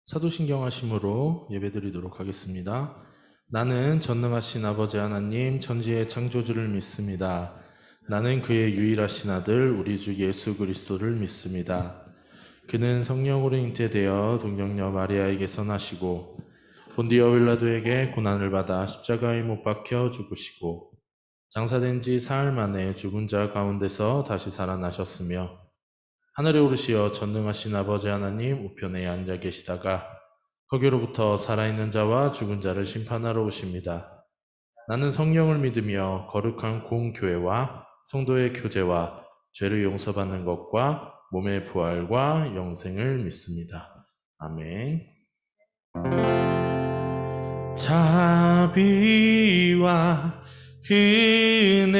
사도신경하심으로 예배드리도록 하겠습니다. 나는 전능하신 아버지 하나님 천지의 창조주를 믿습니다. 나는 그의 유일하신 아들 우리 주 예수 그리스도를 믿습니다. 그는 성령으로 잉태되어 동정녀 마리아에게서 나시고 본디오 빌라도에게 고난을 받아 십자가에 못 박혀 죽으시고 장사된 지 사흘 만에 죽은 자 가운데서 다시 살아나셨으며 하늘에 오르시어 전능하신 아버지 하나님 우편에 앉아 계시다가 거기로부터 살아있는 자와 죽은 자를 심판하러 오십니다. 나는 성령을 믿으며 거룩한 공교회와 성도의 교제와 죄를 용서받는 것과 몸의 부활과 영생을 믿습니다. 아멘. 자비와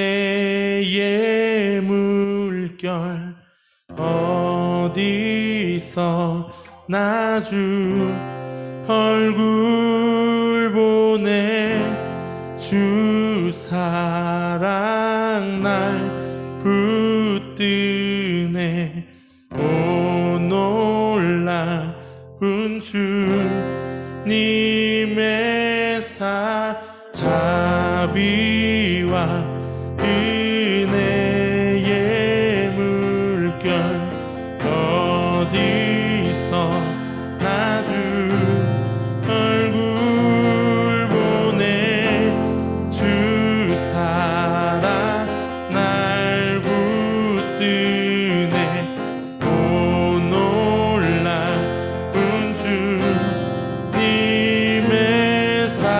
은혜의 물결 어디서 나 주 얼굴 보내 주 사랑 날 붙드네 오 놀라운 주님의 자비와 은혜의 물결 어디서 나 주 얼굴 보내 주 사랑 날 붙드네 오 놀라운 주님의 사랑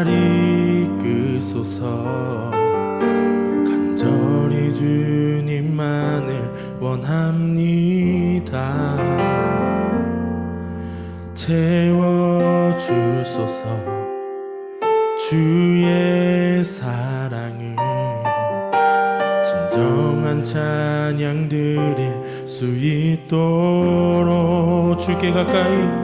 날 이끄소서. 간절히 주님만을 원합니다. 채워주소서. 주의 사랑을 진정한 찬양 드릴 수 있도록 주께 가까이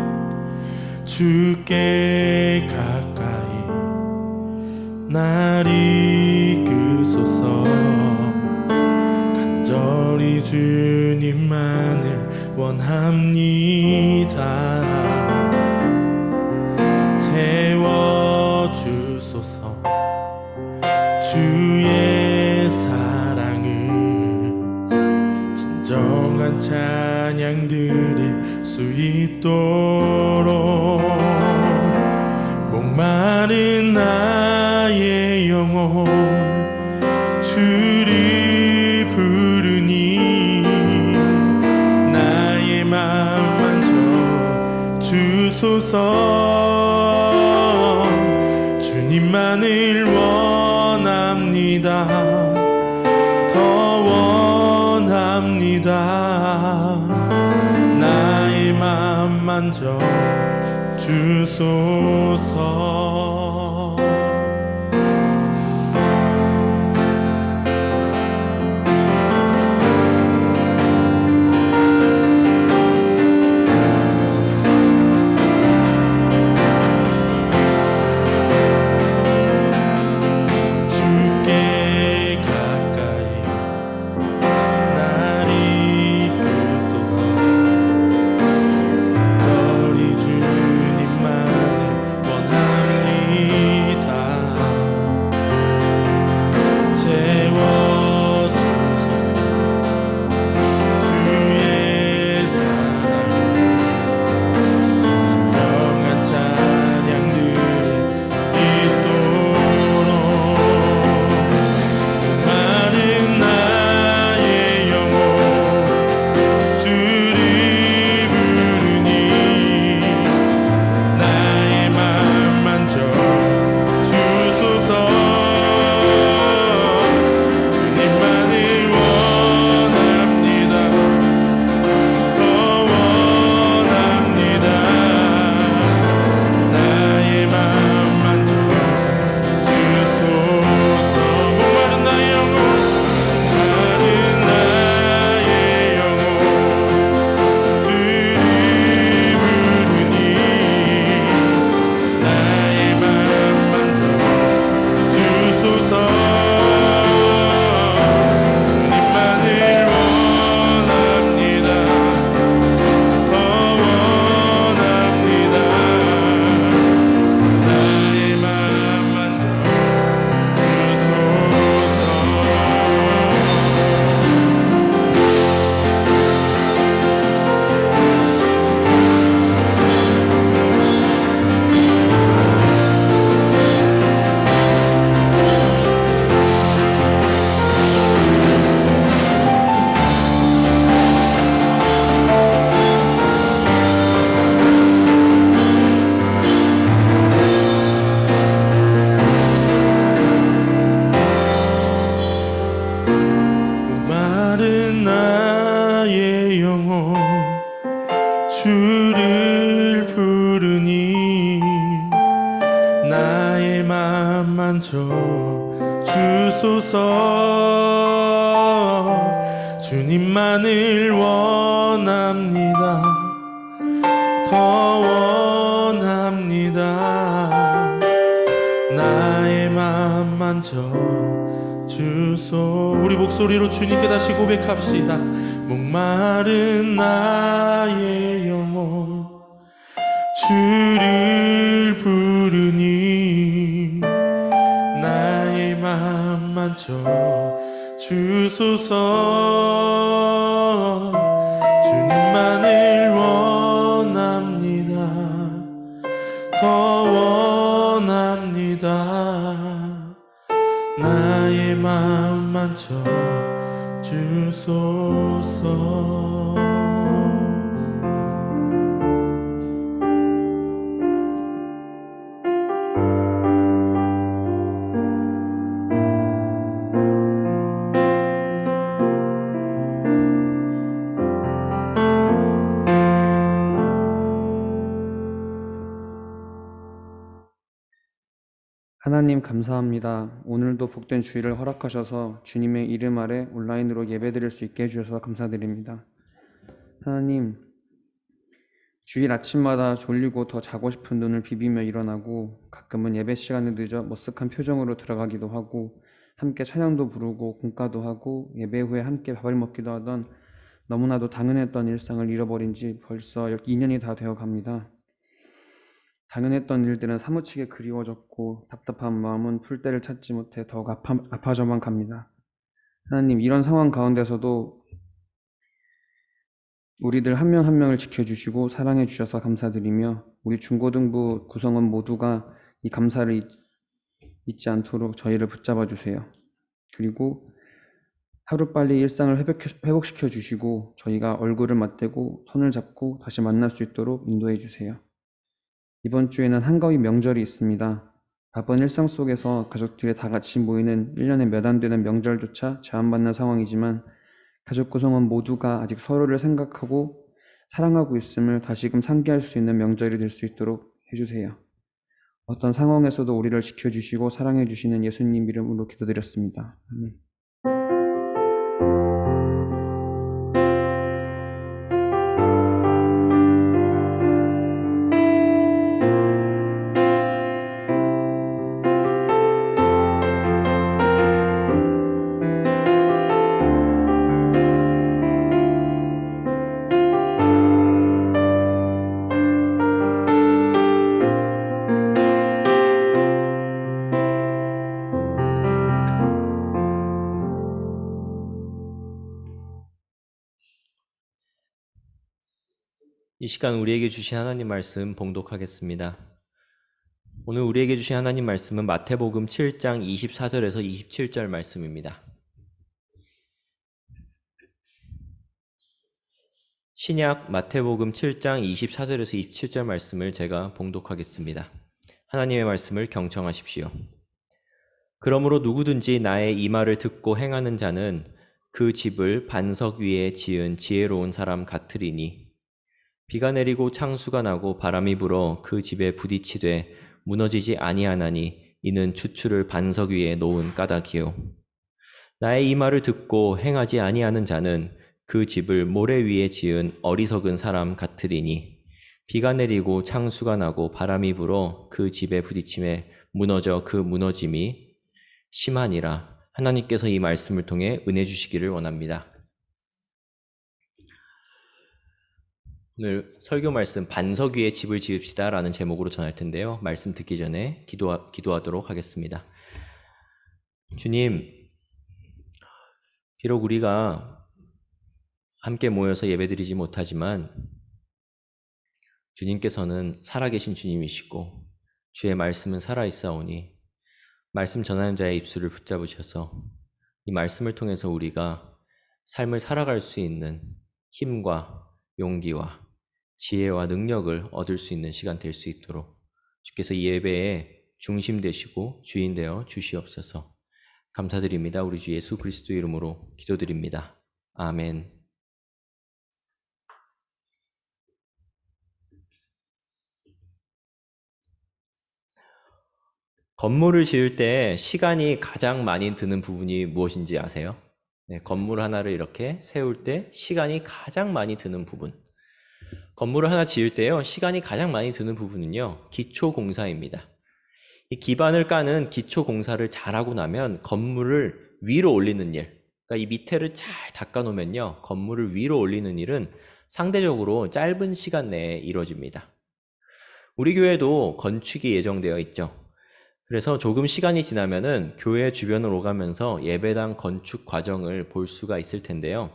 날 이끄소서. 간절히 주님만을 원합니다. 채워주소서. 주의 사랑을 진정한 찬양 드릴 수 있도록 목마른 나의 영혼 주를 부르니 나의 맘 만져 주소서. 주님만을 원합니다. 더 원합니다. 나의 맘 만져 주소서. 주를 부르니 나의 맘 만져 주소서. 주님만을 원합니다. 더 원합니다. 나의 맘 만져 주소. 우리 목소리로 주님께 다시 고백합시다. 목마른 나의 영혼 주를 부르니 나의 맘 만져 주소서. 주님만을 원합니다. 더 원합니다. 나의 맘 만져 주소서. 하나님 감사합니다. 오늘도 복된 주일을 허락하셔서 주님의 이름 아래 온라인으로 예배드릴 수 있게 해주셔서 감사드립니다. 하나님, 주일 아침마다 졸리고 더 자고 싶은 눈을 비비며 일어나고 가끔은 예배 시간에 늦어 머쓱한 표정으로 들어가기도 하고 함께 찬양도 부르고 공과도 하고 예배 후에 함께 밥을 먹기도 하던 너무나도 당연했던 일상을 잃어버린 지 벌써 2년이 다 되어 갑니다. 당연했던 일들은 사무치게 그리워졌고 답답한 마음은 풀 때를 찾지 못해 더욱 아파져만 갑니다. 하나님, 이런 상황 가운데서도 우리들 한 명 한 명을 지켜주시고 사랑해 주셔서 감사드리며 우리 중고등부 구성원 모두가 이 감사를 잊지 않도록 저희를 붙잡아 주세요. 그리고 하루빨리 일상을 회복시켜 주시고 저희가 얼굴을 맞대고 손을 잡고 다시 만날 수 있도록 인도해 주세요. 이번 주에는 한가위 명절이 있습니다. 바쁜 일상 속에서 가족들이 다 같이 모이는 1년에 몇 안 되는 명절조차 제한받는 상황이지만 가족 구성원 모두가 아직 서로를 생각하고 사랑하고 있음을 다시금 상기할 수 있는 명절이 될 수 있도록 해주세요. 어떤 상황에서도 우리를 지켜주시고 사랑해 주시는 예수님 이름으로 기도드렸습니다. 아멘. 이 시간 우리에게 주신 하나님 말씀 봉독하겠습니다. 오늘 우리에게 주신 하나님 말씀은 마태복음 7장 24절에서 27절 말씀입니다. 신약 마태복음 7장 24절에서 27절 말씀을 제가 봉독하겠습니다. 하나님의 말씀을 경청하십시오. 그러므로 누구든지 나의 이 말을 듣고 행하는 자는 그 집을 반석 위에 지은 지혜로운 사람 같으리니 비가 내리고 창수가 나고 바람이 불어 그 집에 부딪히되 무너지지 아니하나니 이는 추추를 반석 위에 놓은 까닭이요. 나의 이 말을 듣고 행하지 아니하는 자는 그 집을 모래 위에 지은 어리석은 사람 같으리니 비가 내리고 창수가 나고 바람이 불어 그 집에 부딪힘에 무너져 그 무너짐이 심하니라. 하나님께서 이 말씀을 통해 은혜 주시기를 원합니다. 오늘 설교 말씀 반석 위에 집을 지읍시다 라는 제목으로 전할 텐데요. 말씀 듣기 전에 기도하도록 하겠습니다. 주님, 비록 우리가 함께 모여서 예배드리지 못하지만 주님께서는 살아계신 주님이시고 주의 말씀은 살아있사오니 말씀 전하는 자의 입술을 붙잡으셔서 이 말씀을 통해서 우리가 삶을 살아갈 수 있는 힘과 용기와 지혜와 능력을 얻을 수 있는 시간 될 수 있도록 주께서 이 예배의 중심 되시고 주인 되어 주시옵소서. 감사드립니다. 우리 주 예수 그리스도 이름으로 기도드립니다. 아멘. 건물을 지을 때 시간이 가장 많이 드는 부분이 무엇인지 아세요? 네, 건물 하나를 이렇게 세울 때 시간이 가장 많이 드는 부분. 건물을 하나 지을 때요, 시간이 가장 많이 드는 부분은요, 기초공사입니다. 이 기반을 까는 기초공사를 잘하고 나면 건물을 위로 올리는 일, 그러니까 이 밑에를 잘 닦아놓으면요, 건물을 위로 올리는 일은 상대적으로 짧은 시간 내에 이루어집니다. 우리 교회도 건축이 예정되어 있죠. 그래서 조금 시간이 지나면은 교회 주변을 오가면서 예배당 건축 과정을 볼 수가 있을 텐데요.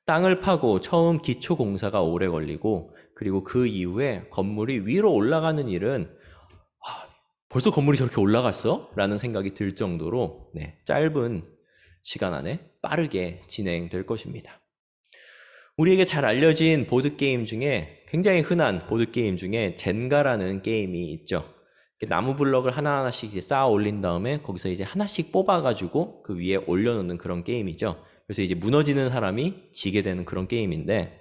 땅을 파고 처음 기초 공사가 오래 걸리고 그리고 그 이후에 건물이 위로 올라가는 일은 벌써 건물이 저렇게 올라갔어? 라는 생각이 들 정도로 짧은 시간 안에 빠르게 진행될 것입니다. 우리에게 잘 알려진 보드게임 중에 굉장히 흔한 보드게임 중에 젠가라는 게임이 있죠. 나무 블럭을 하나하나씩 이제 쌓아 올린 다음에 거기서 이제 하나씩 뽑아가지고 그 위에 올려놓는 그런 게임이죠. 그래서 이제 무너지는 사람이 지게 되는 그런 게임인데,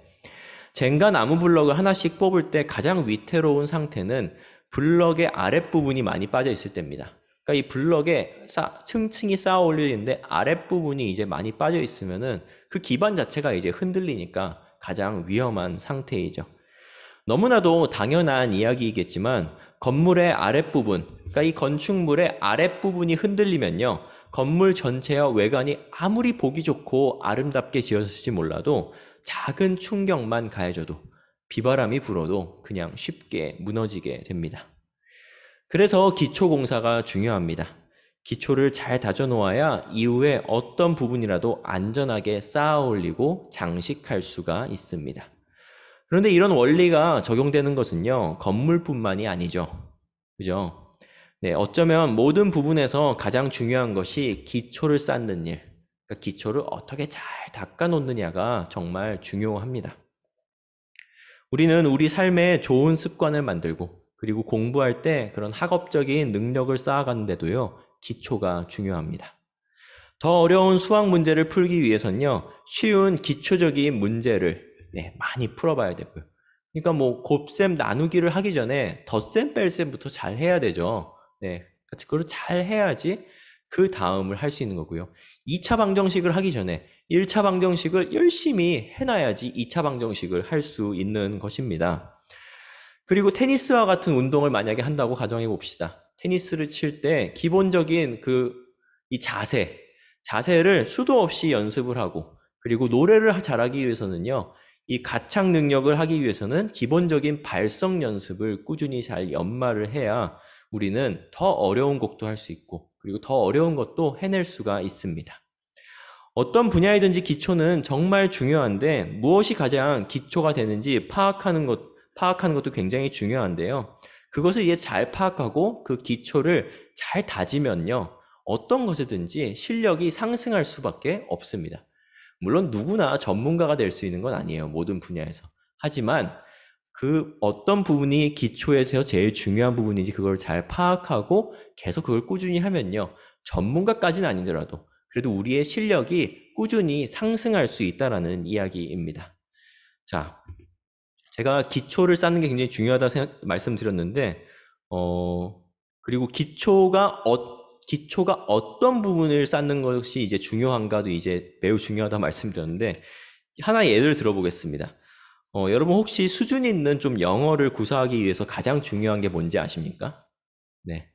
젠가 나무 블럭을 하나씩 뽑을 때 가장 위태로운 상태는 블럭의 아랫부분이 많이 빠져 있을 때입니다. 그러니까 이 블럭에 층층이 쌓아 올려있는데 아랫부분이 이제 많이 빠져 있으면은 그 기반 자체가 이제 흔들리니까 가장 위험한 상태이죠. 너무나도 당연한 이야기이겠지만 건물의 아랫부분, 그러니까 이 건축물의 아랫부분이 흔들리면요, 건물 전체와 외관이 아무리 보기 좋고 아름답게 지어졌을지 몰라도 작은 충격만 가해져도, 비바람이 불어도 그냥 쉽게 무너지게 됩니다. 그래서 기초공사가 중요합니다. 기초를 잘 다져놓아야 이후에 어떤 부분이라도 안전하게 쌓아 올리고 장식할 수가 있습니다. 그런데 이런 원리가 적용되는 것은요, 건물뿐만이 아니죠. 그죠? 네, 어쩌면 모든 부분에서 가장 중요한 것이 기초를 쌓는 일, 그러니까 기초를 어떻게 잘 닦아 놓느냐가 정말 중요합니다. 우리는 우리 삶에 좋은 습관을 만들고, 그리고 공부할 때 그런 학업적인 능력을 쌓아가는데도요, 기초가 중요합니다. 더 어려운 수학 문제를 풀기 위해서는요, 쉬운 기초적인 문제를 많이 풀어봐야 되고요. 그러니까 뭐 곱셈 나누기를 하기 전에 덧셈 뺄셈부터 잘 해야 되죠. 네, 그걸 잘 해야지 그 다음을 할 수 있는 거고요. 2차 방정식을 하기 전에 1차 방정식을 열심히 해놔야지 2차 방정식을 할 수 있는 것입니다. 그리고 테니스와 같은 운동을 만약에 한다고 가정해 봅시다. 테니스를 칠 때 기본적인 이 자세를 수도 없이 연습을 하고, 그리고 노래를 잘하기 위해서는요, 이 가창 능력을 하기 위해서는 기본적인 발성 연습을 꾸준히 잘 연마를 해야 우리는 더 어려운 곡도 할 수 있고, 그리고 더 어려운 것도 해낼 수가 있습니다. 어떤 분야이든지 기초는 정말 중요한데, 무엇이 가장 기초가 되는지 파악하는 것도 굉장히 중요한데요. 그것을 이제 잘 파악하고 그 기초를 잘 다지면요, 어떤 것이든지 실력이 상승할 수밖에 없습니다. 물론 누구나 전문가가 될 수 있는 건 아니에요, 모든 분야에서. 하지만 그 어떤 부분이 기초에서 제일 중요한 부분인지 그걸 잘 파악하고 계속 그걸 꾸준히 하면요, 전문가까지는 아니더라도 그래도 우리의 실력이 꾸준히 상승할 수 있다라는 이야기입니다. 자, 제가 기초를 쌓는 게 굉장히 중요하다 말씀드렸는데, 그리고 기초가 어떤 부분을 쌓는 것이 이제 중요한가도 이제 매우 중요하다 말씀드렸는데, 하나 예를 들어보겠습니다. 여러분 혹시 수준 있는 좀 영어를 구사하기 위해서 가장 중요한 게 뭔지 아십니까? 네.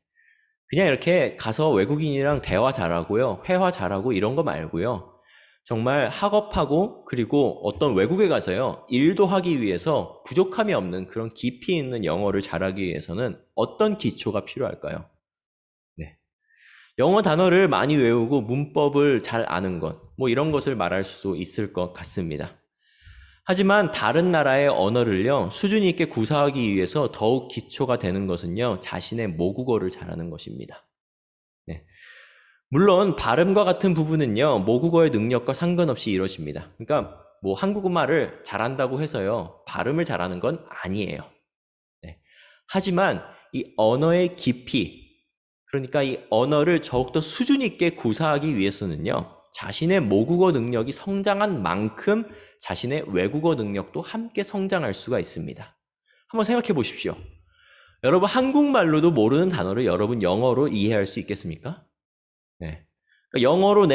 그냥 이렇게 가서 외국인이랑 대화 잘하고요, 회화 잘하고 이런 거 말고요, 정말 학업하고 그리고 어떤 외국에 가서요, 일도 하기 위해서 부족함이 없는 그런 깊이 있는 영어를 잘하기 위해서는 어떤 기초가 필요할까요? 네. 영어 단어를 많이 외우고 문법을 잘 아는 것, 뭐 이런 것을 말할 수도 있을 것 같습니다. 하지만 다른 나라의 언어를요, 수준 있게 구사하기 위해서 더욱 기초가 되는 것은요, 자신의 모국어를 잘하는 것입니다. 네. 물론 발음과 같은 부분은요, 모국어의 능력과 상관없이 이루어집니다. 그러니까 뭐 한국말을 잘한다고 해서요, 발음을 잘하는 건 아니에요. 네. 하지만 이 언어의 깊이, 그러니까 이 언어를 더욱더 수준 있게 구사하기 위해서는요, 자신의 모국어 능력이 성장한 만큼 자신의 외국어 능력도 함께 성장할 수가 있습니다. 한번 생각해 보십시오. 여러분 한국말로도 모르는 단어를 여러분 영어로 이해할 수 있겠습니까? 네. 그러니까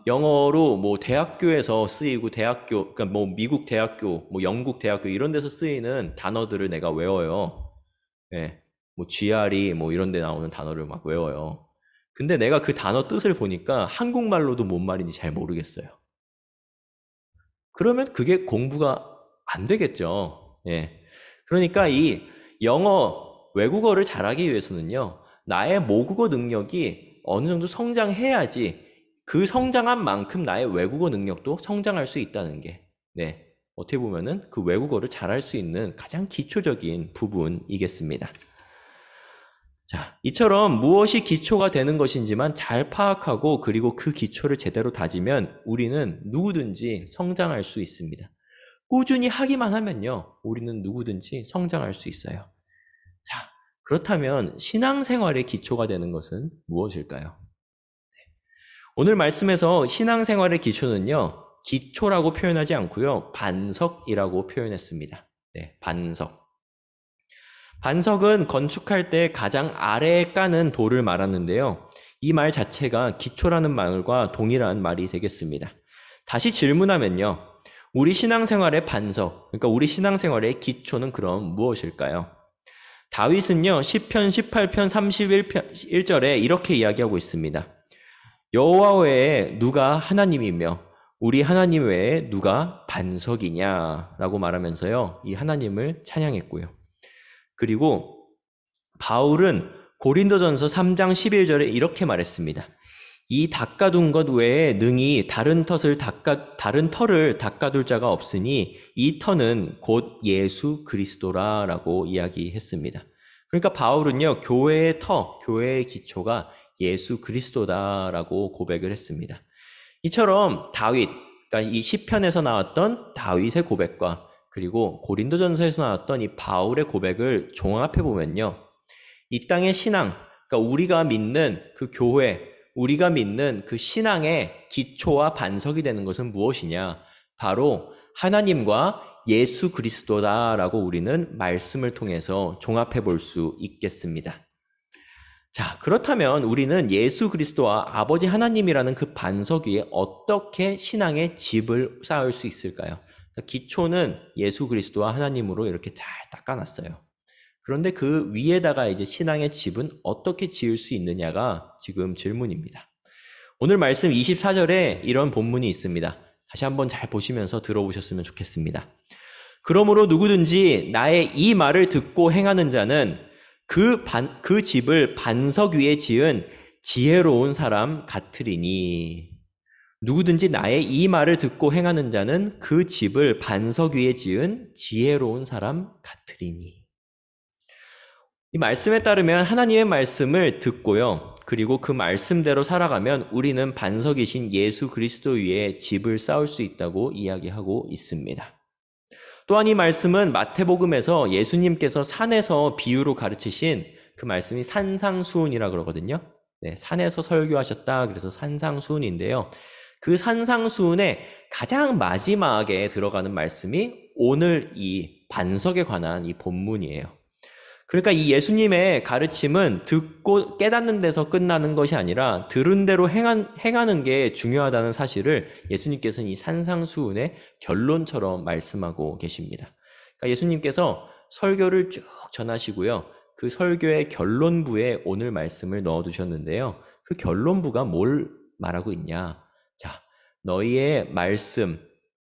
영어로 뭐 대학교에서 쓰이고 그러니까 뭐 미국 대학교, 뭐 영국 대학교 이런 데서 쓰이는 단어들을 내가 외워요. 네. 뭐 GRE 뭐 이런 데 나오는 단어를 막 외워요. 근데 내가 그 단어 뜻을 보니까 한국말로도 뭔 말인지 잘 모르겠어요. 그러면 그게 공부가 안 되겠죠. 예. 그러니까 이 외국어를 잘하기 위해서는요, 나의 모국어 능력이 어느 정도 성장해야지 그 성장한 만큼 나의 외국어 능력도 성장할 수 있다는 게, 어떻게 보면은 그 외국어를 잘할 수 있는 가장 기초적인 부분이겠습니다. 자, 이처럼 무엇이 기초가 되는 것인지만 잘 파악하고 그리고 그 기초를 제대로 다지면 우리는 누구든지 성장할 수 있습니다. 꾸준히 하기만 하면요, 우리는 누구든지 성장할 수 있어요. 자, 그렇다면 신앙생활의 기초가 되는 것은 무엇일까요? 오늘 말씀에서 신앙생활의 기초는요, 기초라고 표현하지 않고요, 반석이라고 표현했습니다. 네, 반석. 반석은 건축할 때 가장 아래에 까는 돌을 말하는데요. 이 말 자체가 기초라는 말과 동일한 말이 되겠습니다. 다시 질문하면요. 우리 신앙생활의 반석, 그러니까 우리 신앙생활의 기초는 그럼 무엇일까요? 다윗은요, 시편 18편 31절에 이렇게 이야기하고 있습니다. 여호와 외에 누가 하나님이며 우리 하나님 외에 누가 반석이냐라고 말하면서요, 이 하나님을 찬양했고요. 그리고 바울은 고린도전서 3장 11절에 이렇게 말했습니다. 이 닦아둔 것 외에 능히 다른 털을 닦아둘 자가 없으니 이 터는 곧 예수 그리스도라라고 이야기했습니다. 그러니까 바울은요, 교회의 터, 교회의 기초가 예수 그리스도다라고 고백을 했습니다. 이처럼 다윗, 그러니까 이 시편에서 나왔던 다윗의 고백과 그리고 고린도전서에서 나왔던 이 바울의 고백을 종합해 보면요, 이 땅의 신앙, 그러니까 우리가 믿는 그 교회, 우리가 믿는 그 신앙의 기초와 반석이 되는 것은 무엇이냐? 바로 하나님과 예수 그리스도다라고 우리는 말씀을 통해서 종합해 볼 수 있겠습니다. 자, 그렇다면 우리는 예수 그리스도와 아버지 하나님이라는 그 반석 위에 어떻게 신앙의 집을 쌓을 수 있을까요? 그러니까 기초는 예수 그리스도와 하나님으로 이렇게 잘 닦아놨어요. 그런데 그 위에다가 이제 신앙의 집은 어떻게 지을 수 있느냐가 지금 질문입니다. 오늘 말씀 24절에 이런 본문이 있습니다. 다시 한번 잘 보시면서 들어보셨으면 좋겠습니다. 그러므로 누구든지 나의 이 말을 듣고 행하는 자는 그 집을 반석 위에 지은 지혜로운 사람 같으리니. 누구든지 나의 이 말을 듣고 행하는 자는 그 집을 반석 위에 지은 지혜로운 사람 같으리니. 이 말씀에 따르면 하나님의 말씀을 듣고요, 그리고 그 말씀대로 살아가면 우리는 반석이신 예수 그리스도 위에 집을 쌓을 수 있다고 이야기하고 있습니다. 또한 이 말씀은 마태복음에서 예수님께서 산에서 비유로 가르치신 그 말씀이 산상수훈이라 그러거든요. 네, 산에서 설교하셨다, 그래서 산상수훈인데요. 그 산상수훈의 가장 마지막에 들어가는 말씀이 오늘 이 반석에 관한 이 본문이에요. 그러니까 이 예수님의 가르침은 듣고 깨닫는 데서 끝나는 것이 아니라 들은 대로 행하는 게 중요하다는 사실을 예수님께서는 이 산상수훈의 결론처럼 말씀하고 계십니다. 그러니까 예수님께서 설교를 쭉 전하시고요, 그 설교의 결론부에 오늘 말씀을 넣어두셨는데요. 그 결론부가 뭘 말하고 있냐? 자, 너희의 말씀,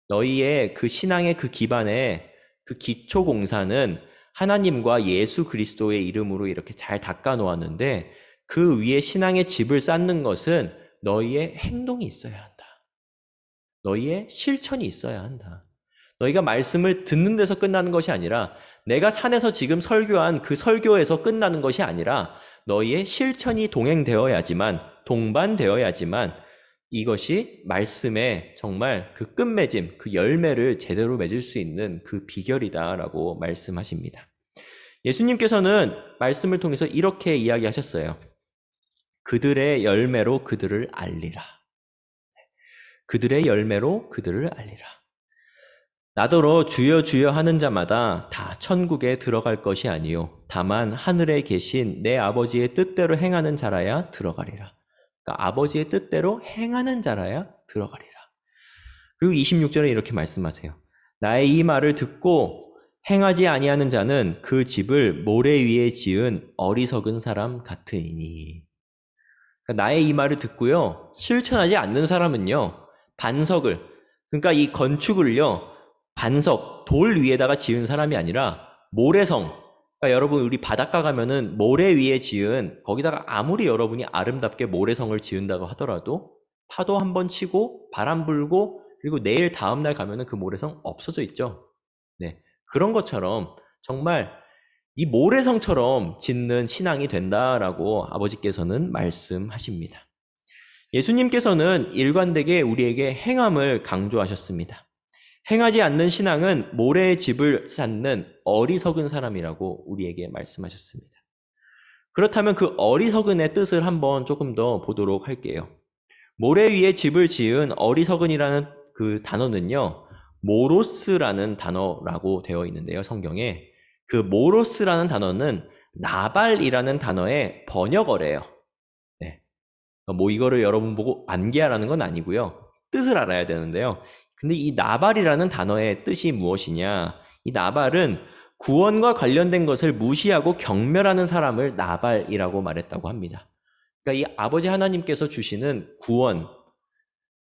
너희의 그 신앙의 그 기반에 그 기초 공사는 하나님과 예수 그리스도의 이름으로 이렇게 잘 닦아 놓았는데 그 위에 신앙의 집을 쌓는 것은 너희의 행동이 있어야 한다. 너희의 실천이 있어야 한다. 너희가 말씀을 듣는 데서 끝나는 것이 아니라 내가 산에서 지금 설교한 그 설교에서 끝나는 것이 아니라 너희의 실천이 동반되어야지만 이것이 말씀의 정말 그 끝맺음, 그 열매를 제대로 맺을 수 있는 그 비결이다라고 말씀하십니다. 예수님께서는 말씀을 통해서 이렇게 이야기하셨어요. 그들의 열매로 그들을 알리라. 그들의 열매로 그들을 알리라. 나더러 주여 주여 하는 자마다 다 천국에 들어갈 것이 아니요 다만 하늘에 계신 내 아버지의 뜻대로 행하는 자라야 들어가리라. 그러니까 아버지의 뜻대로 행하는 자라야 들어가리라. 그리고 26절에 이렇게 말씀하세요. 나의 이 말을 듣고 행하지 아니하는 자는 그 집을 모래 위에 지은 어리석은 사람 같으니. 그러니까 나의 이 말을 듣고요, 실천하지 않는 사람은요, 반석을, 그러니까 이 건축을요, 반석, 돌 위에다가 지은 사람이 아니라 모래성, 그러니까 여러분 우리 바닷가 가면은 모래 위에 지은, 거기다가 아무리 여러분이 아름답게 모래성을 지은다고 하더라도 파도 한번 치고 바람 불고 그리고 내일 다음날 가면은 그 모래성 없어져 있죠. 네, 그런 것처럼 정말 이 모래성처럼 짓는 신앙이 된다라고 아버지께서는 말씀하십니다. 예수님께서는 일관되게 우리에게 행함을 강조하셨습니다. 행하지 않는 신앙은 모래의 집을 쌓는 어리석은 사람이라고 우리에게 말씀하셨습니다. 그렇다면 그 어리석은의 뜻을 한번 조금 더 보도록 할게요. 모래 위에 집을 지은 어리석은이라는 그 단어는요, 모로스라는 단어라고 되어 있는데요, 성경에. 그 모로스라는 단어는 나발이라는 단어의 번역어래요. 네. 뭐 이거를 여러분 보고 암기하라는 건 아니고요. 뜻을 알아야 되는데요. 근데 이 나발이라는 단어의 뜻이 무엇이냐? 이 나발은 구원과 관련된 것을 무시하고 경멸하는 사람을 나발이라고 말했다고 합니다. 그러니까 이 아버지 하나님께서 주시는 구원,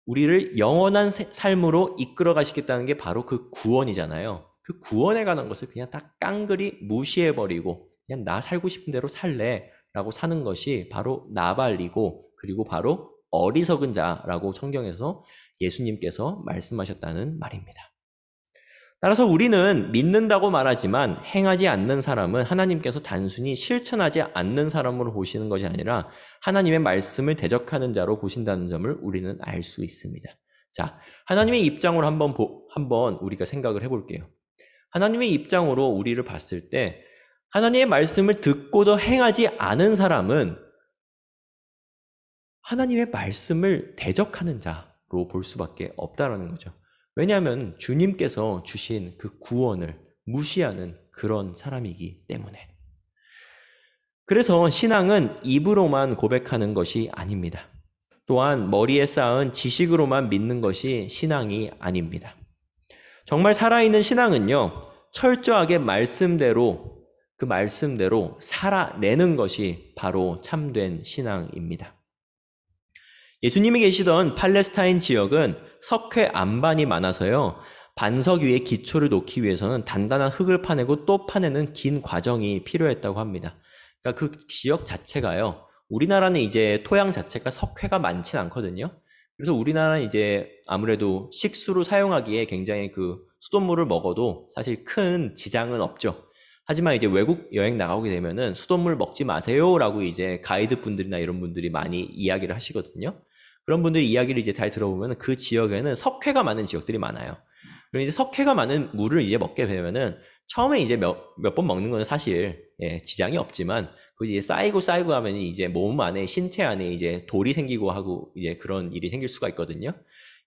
우리를 영원한 삶으로 이끌어 가시겠다는 게 바로 그 구원이잖아요. 그 구원에 관한 것을 그냥 딱 깡그리 무시해버리고 그냥 나 살고 싶은 대로 살래 라고 사는 것이 바로 나발이고, 그리고 바로 어리석은 자라고 성경에서 예수님께서 말씀하셨다는 말입니다. 따라서 우리는 믿는다고 말하지만 행하지 않는 사람은 하나님께서 단순히 실천하지 않는 사람으로 보시는 것이 아니라 하나님의 말씀을 대적하는 자로 보신다는 점을 우리는 알 수 있습니다. 자, 하나님의 입장으로 한번 우리가 생각을 해볼게요. 하나님의 입장으로 우리를 봤을 때 하나님의 말씀을 듣고도 행하지 않은 사람은 하나님의 말씀을 대적하는 자로 볼 수밖에 없다라는 거죠. 왜냐하면 주님께서 주신 그 구원을 무시하는 그런 사람이기 때문에. 그래서 신앙은 입으로만 고백하는 것이 아닙니다. 또한 머리에 쌓은 지식으로만 믿는 것이 신앙이 아닙니다. 정말 살아있는 신앙은요, 철저하게 그 말씀대로 살아내는 것이 바로 참된 신앙입니다. 예수님이 계시던 팔레스타인 지역은 석회 안반이 많아서요, 반석 위에 기초를 놓기 위해서는 단단한 흙을 파내고 또 파내는 긴 과정이 필요했다고 합니다. 그러니까 그 지역 자체가요, 우리나라는 이제 토양 자체가 석회가 많진 않거든요. 그래서 우리나라는 이제 아무래도 식수로 사용하기에 굉장히 그 수돗물을 먹어도 사실 큰 지장은 없죠. 하지만 이제 외국 여행 나가게 되면은 수돗물 먹지 마세요라고 이제 가이드 분들이나 이런 분들이 많이 이야기를 하시거든요. 그런 분들이 이야기를 이제 잘 들어보면 그 지역에는 석회가 많은 지역들이 많아요. 그리고 이제 석회가 많은 물을 이제 먹게 되면은 처음에 이제 몇 번 먹는 건 사실 지장이 없지만 그 이제 쌓이고 하면 이제 몸 안에, 신체 안에 이제 돌이 생기고 하고 이제 그런 일이 생길 수가 있거든요.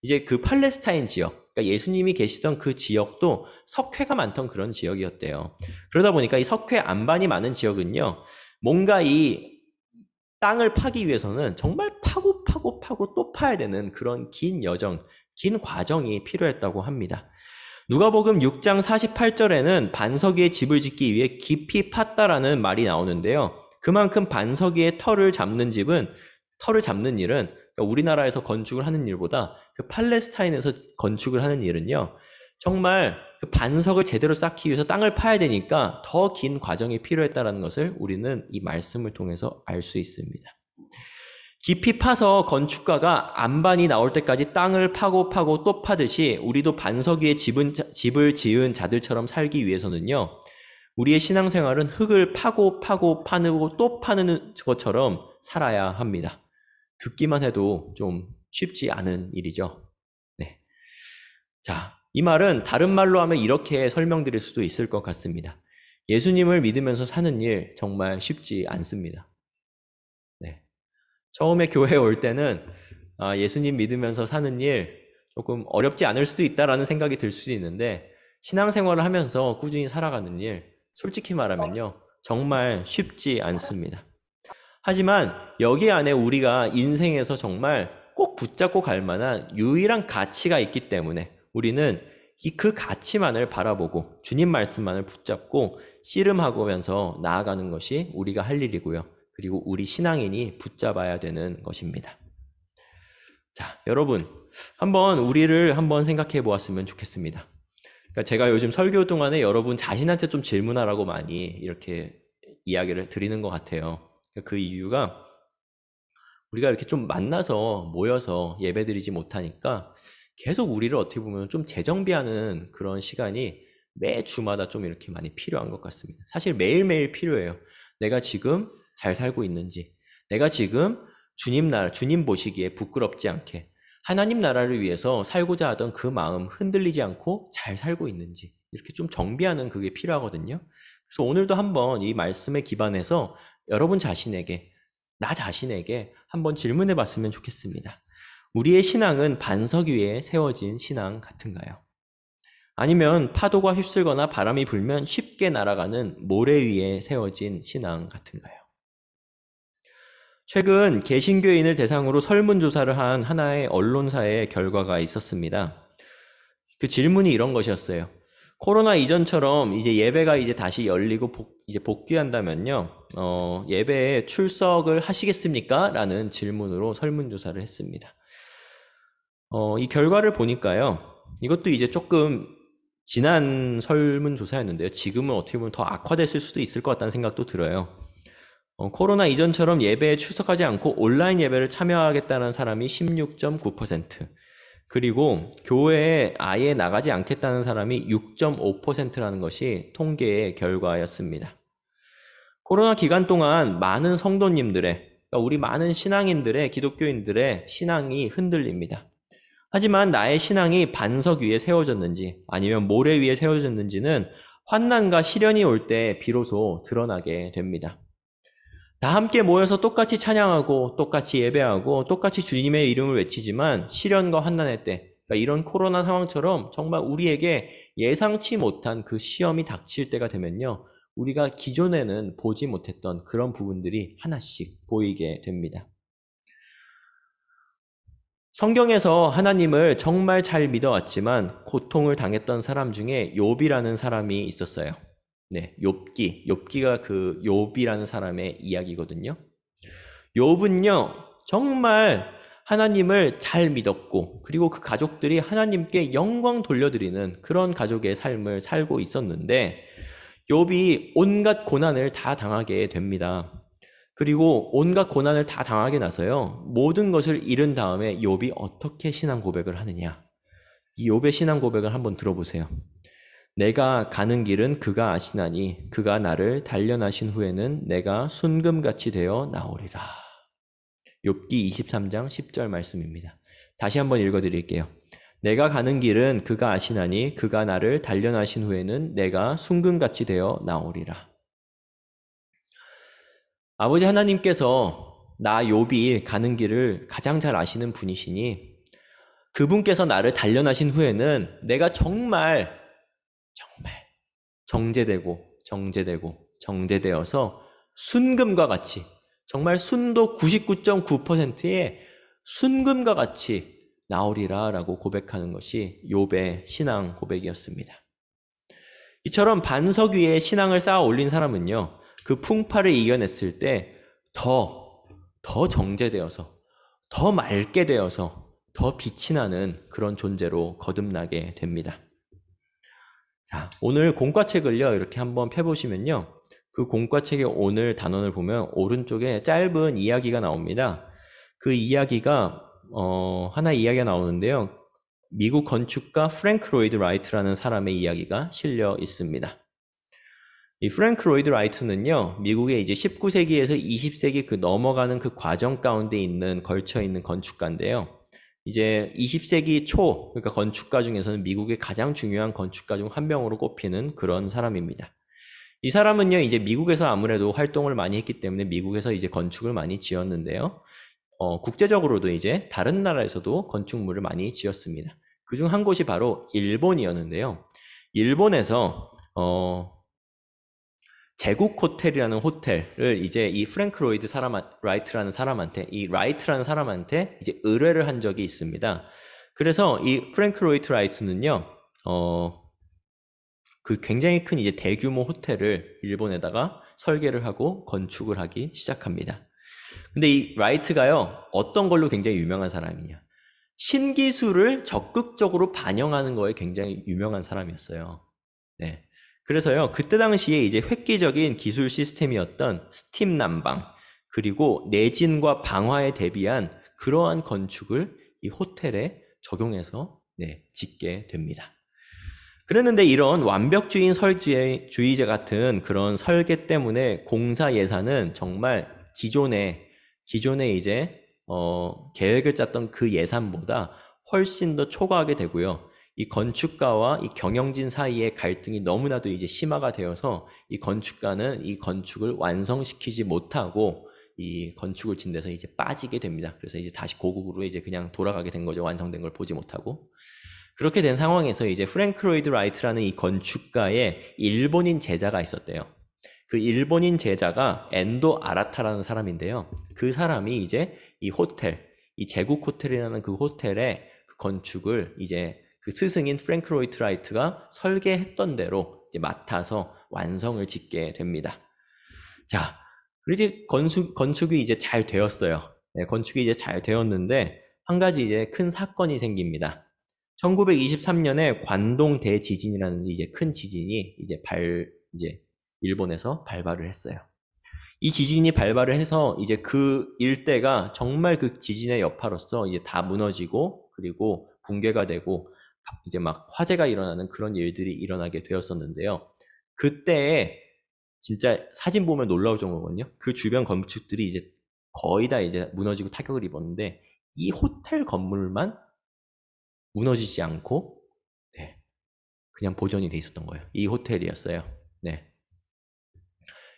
이제 그 팔레스타인 지역, 그러니까 예수님이 계시던 그 지역도 석회가 많던 그런 지역이었대요. 그러다 보니까 이 석회 안반이 많은 지역은요, 뭔가 이 땅을 파기 위해서는 정말 파고 또 파야 되는 그런 긴 여정, 긴 과정이 필요했다고 합니다. 누가복음 6장 48절에는 반석 위에 집을 짓기 위해 깊이 팠다라는 말이 나오는데요. 그만큼 반석 위에 털을 잡는 일은 그러니까 우리나라에서 건축을 하는 일보다 그 팔레스타인에서 건축을 하는 일은요, 정말 그 반석을 제대로 쌓기 위해서 땅을 파야 되니까 더 긴 과정이 필요했다는 것을 우리는 이 말씀을 통해서 알 수 있습니다. 깊이 파서 건축가가 안반이 나올 때까지 땅을 파고 또 파듯이 우리도 반석 위에 집을 지은 자들처럼 살기 위해서는요, 우리의 신앙생활은 흙을 파고 파고 또 파는 것처럼 살아야 합니다. 듣기만 해도 좀 쉽지 않은 일이죠. 네. 자, 이 말은 다른 말로 하면 이렇게 설명드릴 수도 있을 것 같습니다. 예수님을 믿으면서 사는 일 정말 쉽지 않습니다. 네. 처음에 교회에 올 때는 예수님 믿으면서 사는 일 조금 어렵지 않을 수도 있다라는 생각이 들 수도 있는데, 신앙생활을 하면서 꾸준히 살아가는 일, 솔직히 말하면요, 정말 쉽지 않습니다. 하지만 여기 안에 우리가 인생에서 정말 꼭 붙잡고 갈 만한 유일한 가치가 있기 때문에 우리는 그 가치만을 바라보고 주님 말씀만을 붙잡고 씨름하면서 나아가는 것이 우리가 할 일이고요. 그리고 우리 신앙인이 붙잡아야 되는 것입니다. 자, 여러분, 우리를 한번 생각해 보았으면 좋겠습니다. 그러니까 제가 요즘 설교 동안에 여러분 자신한테 좀 질문하라고 많이 이렇게 이야기를 드리는 것 같아요. 그 이유가 우리가 이렇게 좀 만나서 모여서 예배드리지 못하니까 계속 우리를 어떻게 보면 좀 재정비하는 그런 시간이 매 주마다 좀 이렇게 많이 필요한 것 같습니다. 사실 매일매일 필요해요. 내가 지금 잘 살고 있는지, 내가 지금 주님 보시기에 부끄럽지 않게 하나님 나라를 위해서 살고자 하던 그 마음 흔들리지 않고 잘 살고 있는지, 이렇게 좀 정비하는 그게 필요하거든요. 그래서 오늘도 한번 이 말씀에 기반해서 여러분 자신에게, 나 자신에게 한번 질문해 봤으면 좋겠습니다. 우리의 신앙은 반석 위에 세워진 신앙 같은가요? 아니면 파도가 휩쓸거나 바람이 불면 쉽게 날아가는 모래 위에 세워진 신앙 같은가요? 최근 개신교인을 대상으로 설문조사를 한 하나의 언론사의 결과가 있었습니다. 그 질문이 이런 것이었어요. 코로나 이전처럼 이제 예배가 이제 다시 열리고 이제 복귀한다면요, 예배에 출석을 하시겠습니까? 라는 질문으로 설문조사를 했습니다. 이 결과를 보니까요, 이것도 이제 조금 지난 설문조사였는데요. 지금은 어떻게 보면 더 악화됐을 수도 있을 것 같다는 생각도 들어요. 코로나 이전처럼 예배에 출석하지 않고 온라인 예배를 참여하겠다는 사람이 16.9%, 그리고 교회에 아예 나가지 않겠다는 사람이 6.5%라는 것이 통계의 결과였습니다. 코로나 기간 동안 많은 성도님들의, 그러니까 우리 많은 신앙인들의, 기독교인들의 신앙이 흔들립니다. 하지만 나의 신앙이 반석 위에 세워졌는지 아니면 모래 위에 세워졌는지는 환난과 시련이 올 때 비로소 드러나게 됩니다. 다 함께 모여서 똑같이 찬양하고 똑같이 예배하고 똑같이 주님의 이름을 외치지만 시련과 환난의 때, 그러니까 이런 코로나 상황처럼 정말 우리에게 예상치 못한 그 시험이 닥칠 때가 되면요, 우리가 기존에는 보지 못했던 그런 부분들이 하나씩 보이게 됩니다. 성경에서 하나님을 정말 잘 믿어왔지만 고통을 당했던 사람 중에 욥이라는 사람이 있었어요. 네, 욥기가 그 욥이라는 사람의 이야기거든요. 욥은요, 정말 하나님을 잘 믿었고, 그리고 그 가족들이 하나님께 영광 돌려드리는 그런 가족의 삶을 살고 있었는데, 욥이 온갖 고난을 다 당하게 됩니다. 그리고 온갖 고난을 다 당하게 나서요, 모든 것을 잃은 다음에 욥이 어떻게 신앙 고백을 하느냐. 이 욥의 신앙 고백을 한번 들어보세요. 내가 가는 길은 그가 아시나니 그가 나를 단련하신 후에는 내가 순금같이 되어 나오리라. 욥기 23장 10절 말씀입니다. 다시 한번 읽어드릴게요. 내가 가는 길은 그가 아시나니 그가 나를 단련하신 후에는 내가 순금같이 되어 나오리라. 아버지 하나님께서 나 욥이 가는 길을 가장 잘 아시는 분이시니 그분께서 나를 단련하신 후에는 내가 정말 정제되어서 순금과 같이, 정말 순도 99.9%의 순금과 같이 나오리라 라고 고백하는 것이 욥의 신앙 고백이었습니다. 이처럼 반석 위에 신앙을 쌓아 올린 사람은요, 그 풍파를 이겨냈을 때 더 정제되어서, 더 맑게 되어서, 더 빛이 나는 그런 존재로 거듭나게 됩니다. 자, 오늘 공과책을요, 이렇게 한번 펴보시면요, 그 공과책의 오늘 단원을 보면 오른쪽에 짧은 이야기가 나옵니다. 그 이야기가 하나 이야기가 나오는데요, 미국 건축가 프랭크 로이드 라이트라는 사람의 이야기가 실려 있습니다. 이 프랭크 로이드 라이트는요, 미국의 이제 19세기에서 20세기 그 넘어가는 그 과정 가운데 걸쳐 있는 건축가인데요. 이제 20세기 초, 그러니까 건축가 중에서는 미국의 가장 중요한 건축가 중 한 명으로 꼽히는 그런 사람입니다. 이 사람은요, 이제 미국에서 아무래도 활동을 많이 했기 때문에 미국에서 이제 건축을 많이 지었는데요. 국제적으로도 이제 다른 나라에서도 건축물을 많이 지었습니다. 그중 한 곳이 바로 일본이었는데요. 일본에서 제국 호텔이라는 호텔을 이제 이 프랭크 로이드 라이트라는 사람한테 이제 의뢰를 한 적이 있습니다. 그래서 이 프랭크 로이드 라이트는요, 그 굉장히 큰 이제 대규모 호텔을 일본에다가 설계를 하고 건축을 하기 시작합니다. 근데 이 라이트가요, 어떤 걸로 굉장히 유명한 사람이냐? 신기술을 적극적으로 반영하는 거에 굉장히 유명한 사람이었어요. 네. 그래서요, 그때 당시에 이제 획기적인 기술 시스템이었던 스팀 난방, 그리고 내진과 방화에 대비한 그러한 건축을 이 호텔에 적용해서 짓게 됩니다. 그랬는데 이런 완벽주의인 설주의자 같은 그런 설계 때문에 공사 예산은 정말 기존에 이제 계획을 짰던 그 예산보다 훨씬 더 초과하게 되고요. 이 건축가와 이 경영진 사이의 갈등이 너무나도 이제 심화가 되어서 이 건축가는 이 건축을 완성시키지 못하고 이 건축을 진 데서 이제 빠지게 됩니다. 그래서 이제 다시 고국으로 이제 그냥 돌아가게 된 거죠. 완성된 걸 보지 못하고. 그렇게 된 상황에서 이제 프랭크 로이드 라이트라는 이 건축가의 일본인 제자가 있었대요. 그 일본인 제자가 엔도 아라타라는 사람인데요. 그 사람이 이제 이 호텔, 이 제국 호텔이라는 그 호텔의 그 건축을 이제 그 스승인 프랭크 로이드 라이트가 설계했던 대로 이제 맡아서 완성을 짓게 됩니다. 자, 그리고 이제 건축이 이제 잘 되었어요. 네, 건축이 이제 잘 되었는데 한 가지 이제 큰 사건이 생깁니다. 1923년에 관동 대지진이라는 이제 큰 지진이 이제 일본에서 발발을 했어요. 이 지진이 발발을 해서 이제 그 일대가 정말 그 지진의 여파로서 이제 다 무너지고 그리고 붕괴가 되고 이제 막 화재가 일어나는 그런 일들이 일어나게 되었었는데요. 그때에 진짜 사진 보면 놀라울 정도거든요. 그 주변 건축들이 이제 거의 다 이제 무너지고 타격을 입었는데 이 호텔 건물만 무너지지 않고 네, 그냥 보존이 돼 있었던 거예요. 이 호텔이었어요. 네.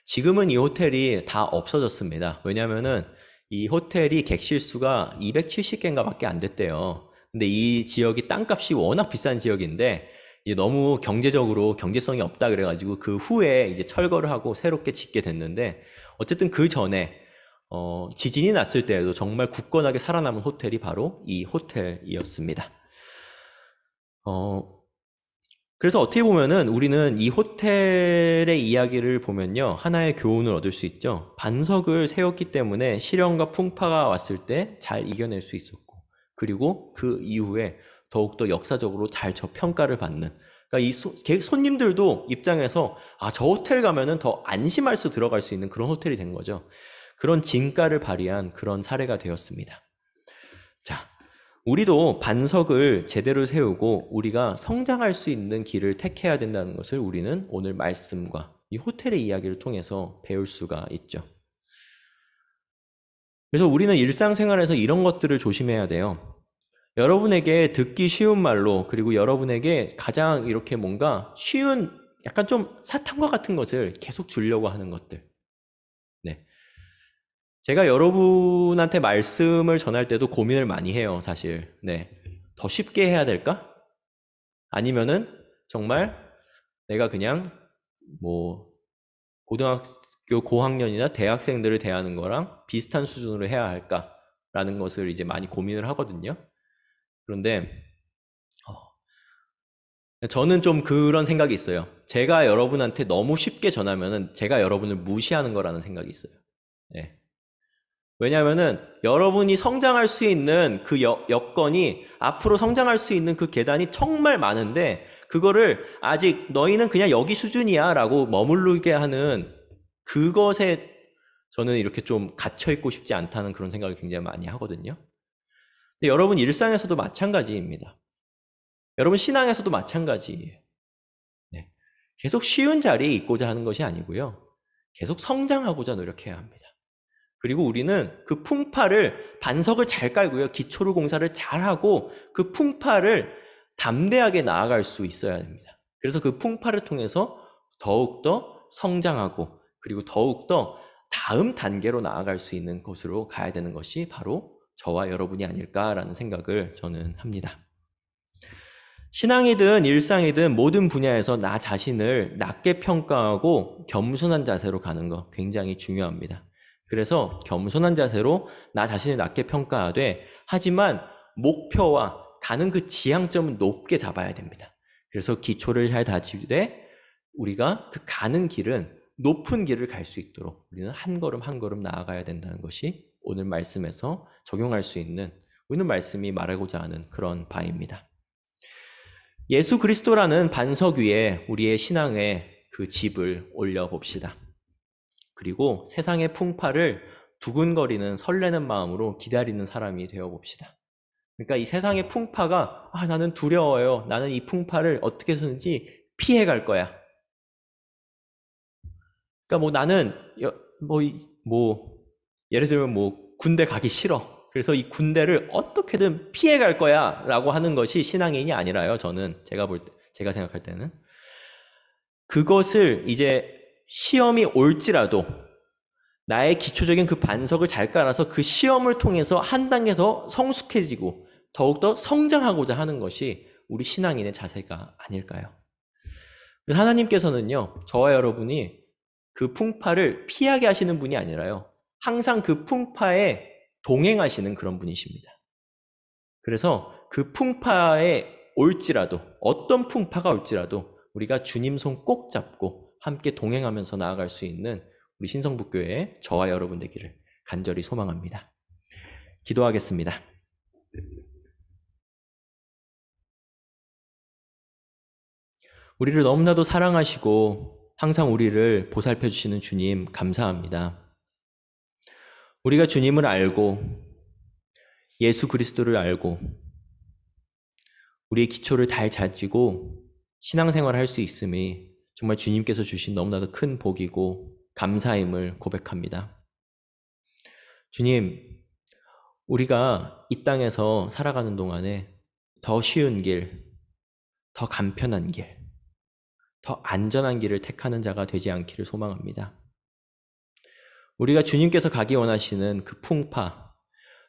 지금은 이 호텔이 다 없어졌습니다. 왜냐면은 이 호텔이 객실 수가 270개인가 밖에 안 됐대요. 근데 이 지역이 땅값이 워낙 비싼 지역인데 이제 너무 경제성이 없다 그래가지고 그 후에 이제 철거를 하고 새롭게 짓게 됐는데 어쨌든 그 전에 지진이 났을 때에도 정말 굳건하게 살아남은 호텔이 바로 이 호텔이었습니다. 그래서 어떻게 보면은 우리는 이 호텔의 이야기를 보면요. 하나의 교훈을 얻을 수 있죠. 반석을 세웠기 때문에 시련과 풍파가 왔을 때 잘 이겨낼 수 있었고, 그리고 그 이후에 더욱더 역사적으로 잘 저평가를 받는. 그러니까 이 손님들도 입장에서 저 호텔 가면은 더 안심할 수 들어갈 수 있는 그런 호텔이 된 거죠. 그런 진가를 발휘한 그런 사례가 되었습니다. 자. 우리도 반석을 제대로 세우고 우리가 성장할 수 있는 길을 택해야 된다는 것을 우리는 오늘 말씀과 이 호텔의 이야기를 통해서 배울 수가 있죠. 그래서 우리는 일상생활에서 이런 것들을 조심해야 돼요. 여러분에게 듣기 쉬운 말로 그리고 여러분에게 가장 이렇게 뭔가 쉬운 약간 좀 사탕과 같은 것을 계속 주려고 하는 것들. 네. 제가 여러분한테 말씀을 전할 때도 고민을 많이 해요, 사실. 네. 더 쉽게 해야 될까? 아니면은 정말 내가 그냥 고등학교 고학년이나 대학생들을 대하는 거랑 비슷한 수준으로 해야 할까라는 것을 이제 많이 고민을 하거든요. 그런데 저는 좀 그런 생각이 있어요. 제가 여러분한테 너무 쉽게 전하면은 제가 여러분을 무시하는 거라는 생각이 있어요. 네. 왜냐하면은 여러분이 성장할 수 있는 그 여건이 앞으로 성장할 수 있는 그 계단이 정말 많은데 그거를 아직 너희는 그냥 여기 수준이야 라고 머무르게 하는 그것에 저는 이렇게 좀 갇혀있고 싶지 않다는 그런 생각을 굉장히 많이 하거든요. 근데 여러분 일상에서도 마찬가지입니다. 여러분 신앙에서도 마찬가지예요. 네. 계속 쉬운 자리에 있고자 하는 것이 아니고요. 계속 성장하고자 노력해야 합니다. 그리고 우리는 그 반석을 잘 깔고요. 기초를 공사를 잘하고 그 풍파를 담대하게 나아갈 수 있어야 됩니다. 그래서 그 풍파를 통해서 더욱더 성장하고 그리고 더욱더 다음 단계로 나아갈 수 있는 곳으로 가야 되는 것이 바로 저와 여러분이 아닐까라는 생각을 저는 합니다. 신앙이든 일상이든 모든 분야에서 나 자신을 낮게 평가하고 겸손한 자세로 가는 것 굉장히 중요합니다. 그래서 겸손한 자세로 나 자신을 낮게 평가하되 하지만 목표와 가는 그 지향점은 높게 잡아야 됩니다. 그래서 기초를 잘 다지되 우리가 그 가는 길은 높은 길을 갈 수 있도록 우리는 한 걸음 한 걸음 나아가야 된다는 것이 오늘 말씀에서 적용할 수 있는 오늘 말씀이 말하고자 하는 그런 바입니다. 예수 그리스도라는 반석 위에 우리의 신앙의 그 집을 올려봅시다. 그리고 세상의 풍파를 두근거리는 설레는 마음으로 기다리는 사람이 되어봅시다. 그러니까 이 세상의 풍파가 나는 두려워요. 나는 이 풍파를 어떻게 해서든지 피해갈 거야. 그러니까 나는 예를 들면 군대 가기 싫어. 그래서 이 군대를 어떻게든 피해갈 거야 라고 하는 것이 신앙인이 아니라요. 저는 제가 생각할 때는 그것을 이제 시험이 올지라도 나의 기초적인 그 반석을 잘 깔아서 그 시험을 통해서 한 단계 더 성숙해지고 더욱더 성장하고자 하는 것이 우리 신앙인의 자세가 아닐까요? 그래서 하나님께서는요, 저와 여러분이 그 풍파를 피하게 하시는 분이 아니라요, 항상 그 풍파에 동행하시는 그런 분이십니다. 그래서 그 풍파에 올지라도, 어떤 풍파가 올지라도 우리가 주님 손 꼭 잡고 함께 동행하면서 나아갈 수 있는 우리 신성북교회 저와 여러분 되기를 간절히 소망합니다. 기도하겠습니다. 우리를 너무나도 사랑하시고 항상 우리를 보살펴 주시는 주님 감사합니다. 우리가 주님을 알고 예수 그리스도를 알고 우리의 기초를 잘 다지고 신앙생활을 할 수 있음이 정말 주님께서 주신 너무나도 큰 복이고 감사임을 고백합니다. 주님, 우리가 이 땅에서 살아가는 동안에 더 쉬운 길, 더 간편한 길, 더 안전한 길을 택하는 자가 되지 않기를 소망합니다. 우리가 주님께서 가기 원하시는 그 풍파,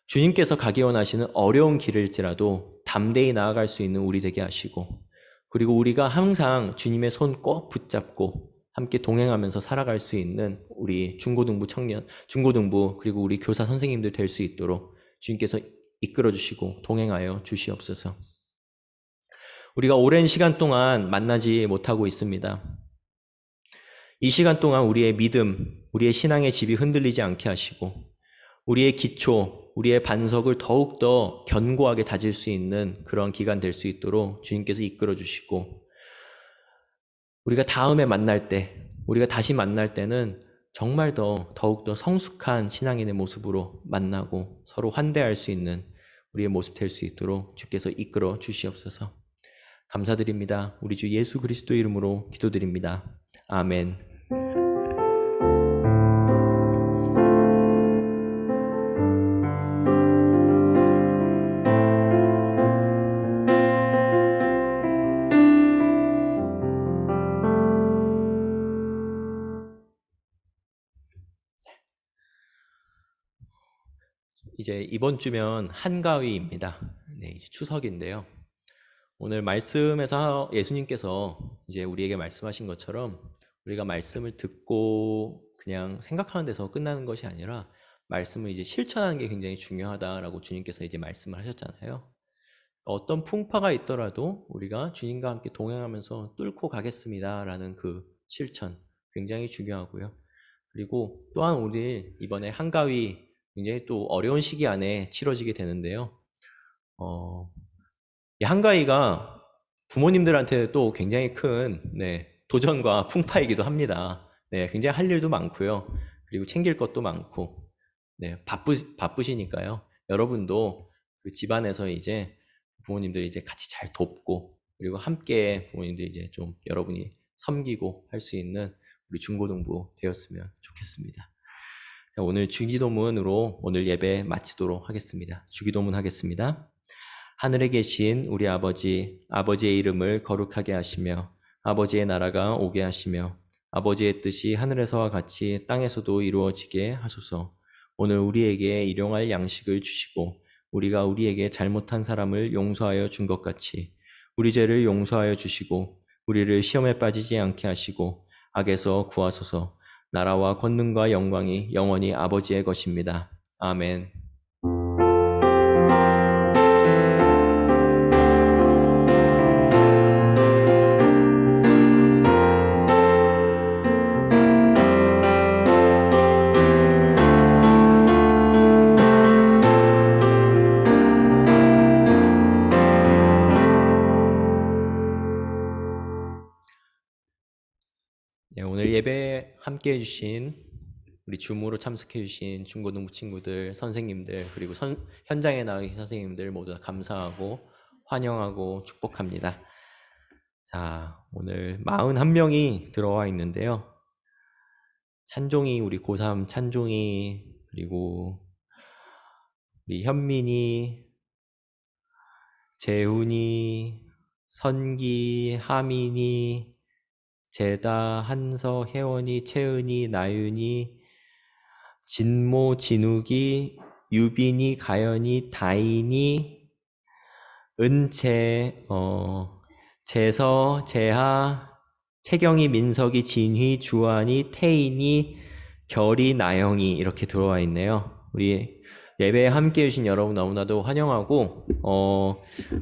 주님께서 가기 원하시는 어려운 길일지라도 담대히 나아갈 수 있는 우리 되게 하시고, 그리고 우리가 항상 주님의 손 꼭 붙잡고 함께 동행하면서 살아갈 수 있는 우리 중고등부 청년, 중고등부 그리고 우리 교사 선생님들 될 수 있도록 주님께서 이끌어 주시고 동행하여 주시옵소서. 우리가 오랜 시간 동안 만나지 못하고 있습니다. 이 시간 동안 우리의 믿음, 우리의 신앙의 집이 흔들리지 않게 하시고 우리의 기초, 우리의 반석을 더욱더 견고하게 다질 수 있는 그런 기간 될 수 있도록 주님께서 이끌어 주시고, 우리가 다음에 만날 때, 우리가 다시 만날 때는 정말 더욱더 성숙한 신앙인의 모습으로 만나고 서로 환대할 수 있는 우리의 모습 될 수 있도록 주께서 이끌어 주시옵소서. 감사드립니다. 우리 주 예수 그리스도 이름으로 기도드립니다. 아멘. 이제 이번 주면 한가위입니다. 네, 이제 추석인데요. 오늘 말씀에서 예수님께서 이제 우리에게 말씀하신 것처럼 우리가 말씀을 듣고 그냥 생각하는 데서 끝나는 것이 아니라 말씀을 이제 실천하는 게 굉장히 중요하다라고 주님께서 이제 말씀을 하셨잖아요. 어떤 풍파가 있더라도 우리가 주님과 함께 동행하면서 뚫고 가겠습니다라는 그 실천 굉장히 중요하고요. 그리고 또한 우리 이번에 한가위 굉장히 또 어려운 시기 안에 치러지게 되는데요. 이 한가위가 부모님들한테 또 굉장히 큰 도전과 풍파이기도 합니다. 굉장히 할 일도 많고요. 그리고 챙길 것도 많고, 바쁘시니까요. 여러분도 그 집안에서 이제 부모님들 이제 같이 잘 돕고, 그리고 함께 부모님들 이제 좀 여러분이 섬기고 할 수 있는 우리 중고등부 되었으면 좋겠습니다. 자, 오늘 주기도문으로 오늘 예배 마치도록 하겠습니다. 주기도문 하겠습니다. 하늘에 계신 우리 아버지, 아버지의 이름을 거룩하게 하시며 아버지의 나라가 오게 하시며 아버지의 뜻이 하늘에서와 같이 땅에서도 이루어지게 하소서. 오늘 우리에게 일용할 양식을 주시고 우리가 우리에게 잘못한 사람을 용서하여 준 것 같이 우리 죄를 용서하여 주시고 우리를 시험에 빠지지 않게 하시고 악에서 구하소서. 나라와 권능과 영광이 영원히 아버지의 것입니다. 아멘. 오늘 예배 함께 해주신 우리 줌으로 참석해 주신 중고등부 친구들, 선생님들, 그리고 현장에 나와 계신 선생님들 모두 다 감사하고 환영하고 축복합니다. 자, 오늘 41명이 들어와 있는데요. 찬종이, 우리 고3 찬종이, 그리고 우리 현민이, 재훈이, 선기, 하민이, 제다, 한서, 혜원이, 채은이, 나윤이, 진모, 진욱이, 유빈이, 가연이, 다인이, 은채, 재서, 재하, 채경이, 민석이, 진휘, 주한이, 태인이, 결이, 나영이 이렇게 들어와 있네요. 우리 예배에 함께 해주신 여러분 너무나도 환영하고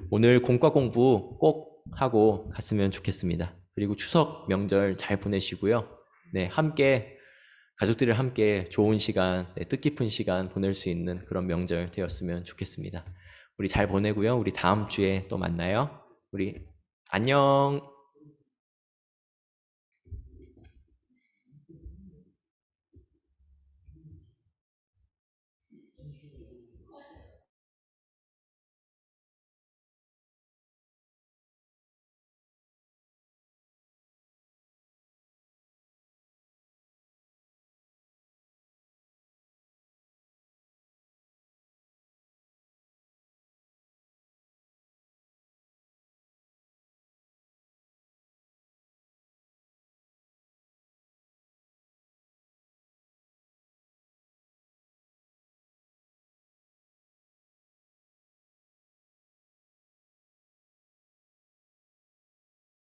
오늘 공과 공부 꼭 하고 갔으면 좋겠습니다. 그리고 추석 명절 잘 보내시고요. 네, 함께 가족들이랑 함께 좋은 시간, 네, 뜻깊은 시간 보낼 수 있는 그런 명절 되었으면 좋겠습니다. 우리 잘 보내고요. 우리 다음 주에 또 만나요. 우리 안녕.